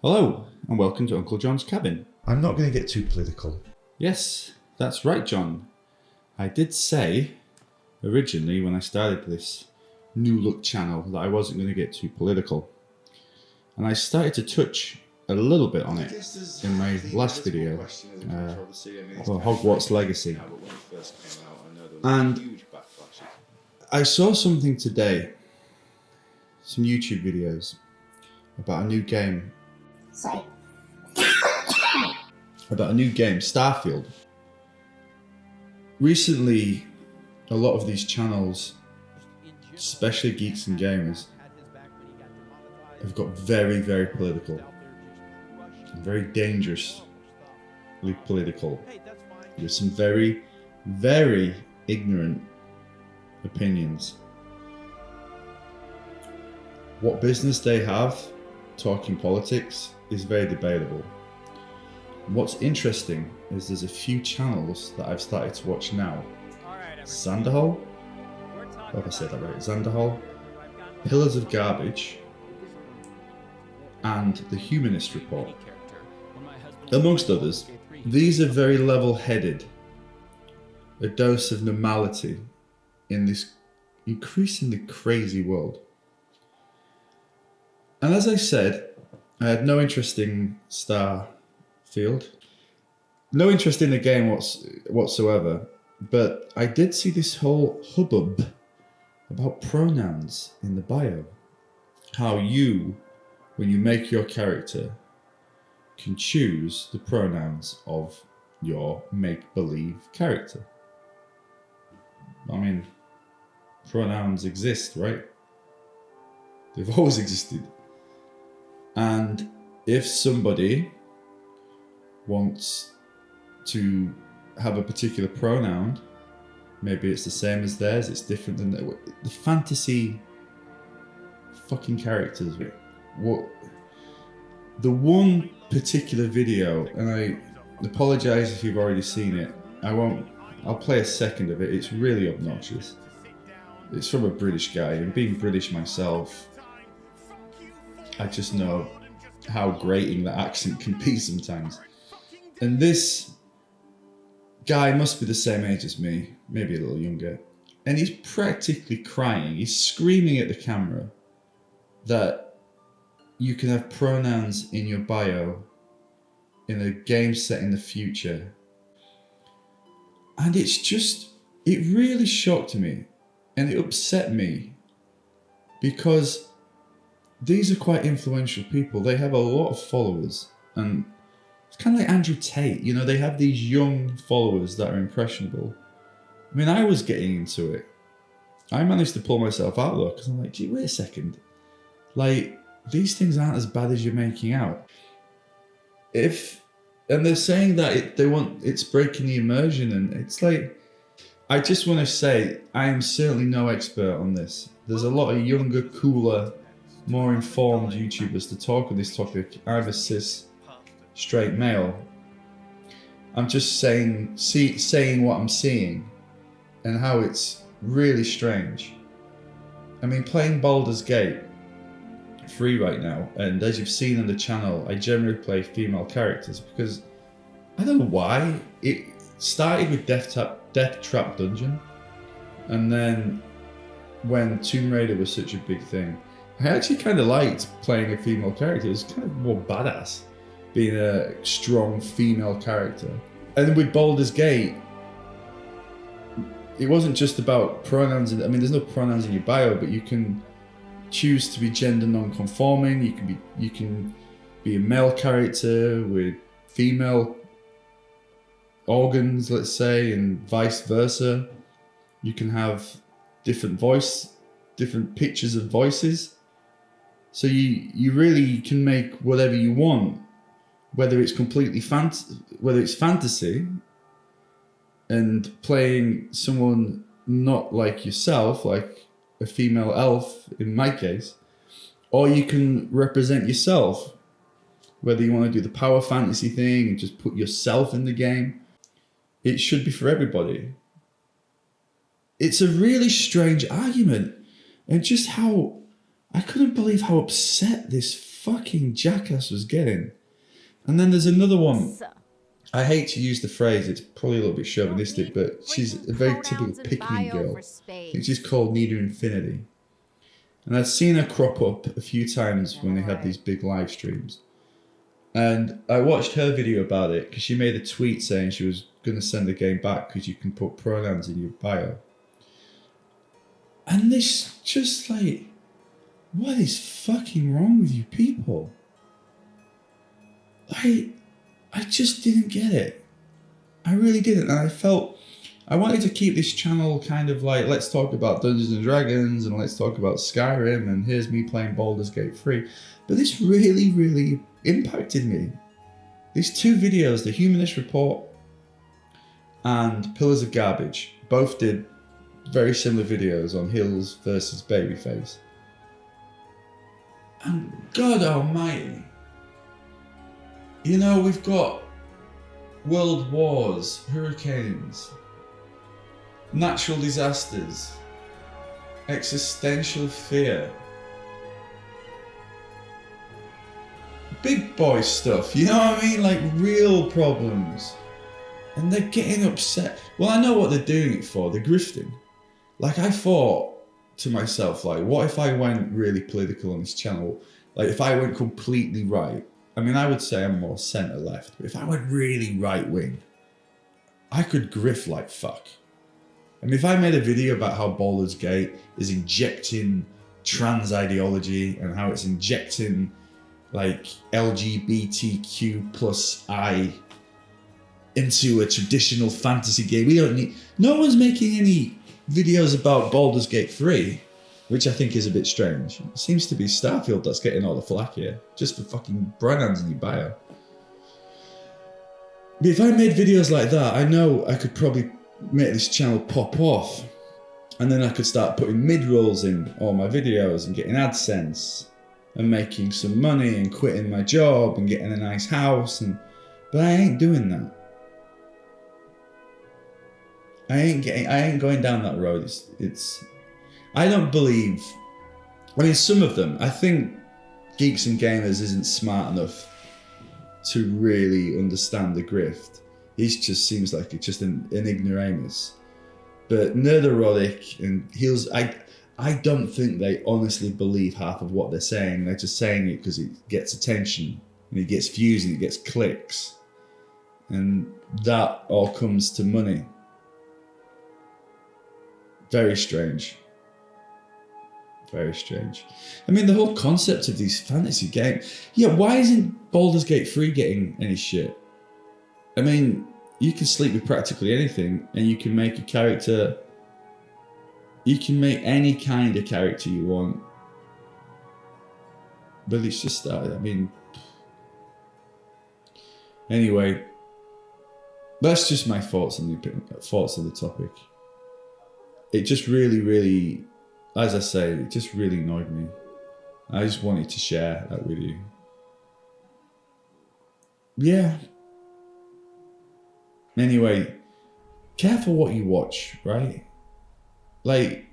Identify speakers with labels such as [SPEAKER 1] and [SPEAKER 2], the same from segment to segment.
[SPEAKER 1] Hello, and welcome to Uncle John's Cabin.
[SPEAKER 2] I'm not going to get too political.
[SPEAKER 1] Yes, that's right, John. I did say, originally, when I started this new look channel, that I wasn't going to get too political. And I started to touch a little bit on it in my last video, Hogwarts Legacy. And I saw something today, some YouTube videos, about a new game. About a new game, Starfield. Recently, a lot of these channels, especially Geeks and Gamers, have got very, very political. Very dangerously political. With some very, very ignorant opinions. What business they have talking politics is very debatable. What's interesting is there's a few channels that I've started to watch now. Zanderhal, I hope I said that right, Zanderhal, Pillars of Garbage, and The Humanist Report. Amongst others, these are very level-headed, a dose of normality in this increasingly crazy world. And as I said, I had no interest in Starfield, no interest in the game whatsoever, but I did see this whole hubbub about pronouns in the bio. How you, when you make your character, can choose the pronouns of your make-believe character. I mean, pronouns exist, right? They've always existed. And if somebody wants to have a particular pronoun, maybe it's the same as theirs, it's different than the fantasy fucking characters. The one particular video, and I apologise if you've already seen it, I'll play a second of it, it's really obnoxious. It's from a British guy, and being British myself, I just know how grating that accent can be sometimes. And this guy must be the same age as me, maybe a little younger. And he's practically crying. He's screaming at the camera that you can have pronouns in your bio in a game set in the future. And it really shocked me and it upset me because these are quite influential people. They have a lot of followers, and it's kind of like Andrew Tate. You know, they have these young followers that are impressionable. I mean, I was getting into it. I managed to pull myself out though, because I'm like, gee, wait a second. Like, these things aren't as bad as you're making out. And they're saying that it's breaking the immersion, and it's like, I just want to say, I am certainly no expert on this. There's a lot of younger, cooler, more informed YouTubers to talk on this topic. I'm a cis, straight male. I'm just saying what I'm seeing and how it's really strange. I mean, playing Baldur's Gate free right now, and as you've seen on the channel, I generally play female characters because I don't know why. It started with Death Trap Dungeon, and then when Tomb Raider was such a big thing, I actually kind of liked playing a female character. It was kind of more badass, being a strong female character. And with Baldur's Gate, it wasn't just about pronouns. I mean, there's no pronouns in your bio, but you can choose to be gender non-conforming. You can be a male character with female organs, let's say, and vice versa. You can have different pitches of voices. So you really can make whatever you want, whether it's completely whether it's fantasy and playing someone not like yourself, like a female elf in my case, or you can represent yourself, whether you want to do the power fantasy thing and just put yourself in the game. It should be for everybody. It's a really strange argument, and just how I couldn't believe how upset this fucking jackass was getting. And then there's another one. I hate to use the phrase, it's probably a little bit chauvinistic, but she's a very typical pick-me girl. I think she's called Nina Infinity. And I'd seen her crop up a few times when they had these big live streams. And I watched her video about it because she made a tweet saying she was going to send the game back because you can put pronouns in your bio. And this just like, what is fucking wrong with you people? I just didn't get it. I really didn't. And I wanted to keep this channel kind of like, let's talk about Dungeons and Dragons and let's talk about Skyrim and here's me playing Baldur's Gate 3. But this really, really impacted me. These two videos, The Humanist Report and Pillars of Garbage, both did very similar videos on Hills versus Babyface. And God almighty, you know, we've got world wars, hurricanes, natural disasters, existential fear, big boy stuff, you know what I mean? Like real problems. And they're getting upset. Well, I know what they're doing it for. They're grifting. Like I thought to myself, like, what if I went really political on this channel? Like if I went completely right, I mean, I would say I'm more centre-left, but if I went really right-wing, I could grift like fuck. I mean, if I made a video about how Baldur's Gate is injecting trans ideology and how it's injecting like LGBTQ plus I into a traditional fantasy game, no one's making any videos about Baldur's Gate 3, which I think is a bit strange. It seems to be Starfield that's getting all the flack here, just for fucking pronouns in your bio. But if I made videos like that, I know I could probably make this channel pop off. And then I could start putting mid-rolls in all my videos and getting AdSense and making some money and quitting my job and getting a nice house. But I ain't doing that. I ain't going down that road. I don't believe, I mean, some of them, I think Geeks and Gamers isn't smart enough to really understand the grift. He just seems like it's just an ignoramus. But Nerdorotic and Heels, I don't think they honestly believe half of what they're saying. They're just saying it because it gets attention and it gets views and it gets clicks. And that all comes to money. Very strange. Very strange. I mean, the whole concept of these fantasy games. Yeah, why isn't Baldur's Gate 3 getting any shit? I mean, you can sleep with practically anything and you can make a character. You can make any kind of character you want. But it's just that, I mean. Anyway, that's just my thoughts on the topic. It just really, really, as I say, it just really annoyed me. I just wanted to share that with you. Yeah. Anyway, careful what you watch, right? Like,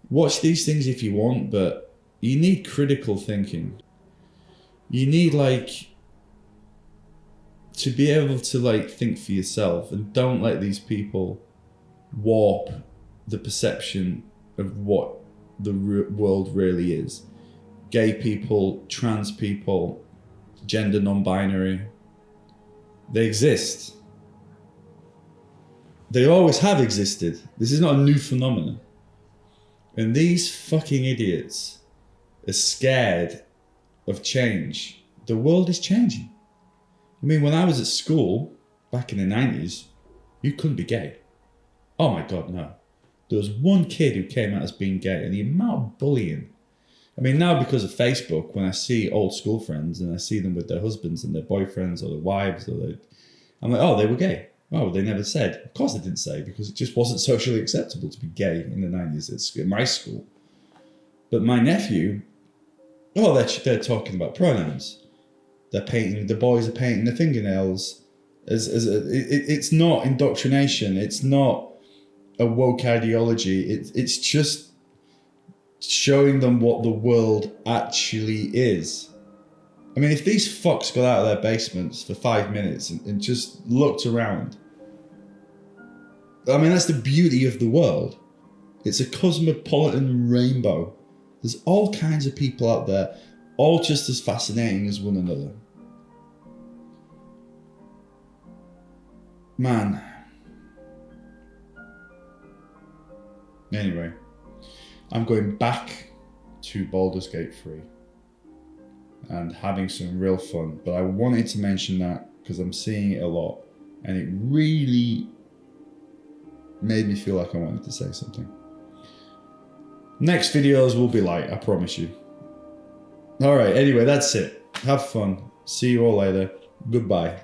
[SPEAKER 1] watch these things if you want, but you need critical thinking. You need, like, to be able to, like, think for yourself and don't let these people warp the perception of what the world really is. Gay people, trans people, gender non-binary, they exist. They always have existed. This is not a new phenomenon. And these fucking idiots are scared of change. The world is changing. I mean, when I was at school, back in the 90s, you couldn't be gay. Oh my God, no. There was one kid who came out as being gay, and the amount of bullying. I mean, now because of Facebook, when I see old school friends and I see them with their husbands and their boyfriends or their wives, I'm like, oh, they were gay. Oh, they never said. Of course they didn't say, because it just wasn't socially acceptable to be gay in the 90s at my school. But my nephew, oh, they're talking about pronouns. The boys are painting their fingernails. It's not indoctrination. It's not a woke ideology. It's just showing them what the world actually is. I mean, if these fucks got out of their basements for 5 minutes and just looked around, I mean, that's the beauty of the world. It's a cosmopolitan rainbow. There's all kinds of people out there, all just as fascinating as one another. Man. Anyway, I'm going back to Baldur's Gate 3 and having some real fun. But I wanted to mention that because I'm seeing it a lot and it really made me feel like I wanted to say something. Next videos will be light, I promise you. Alright, anyway, that's it. Have fun. See you all later. Goodbye.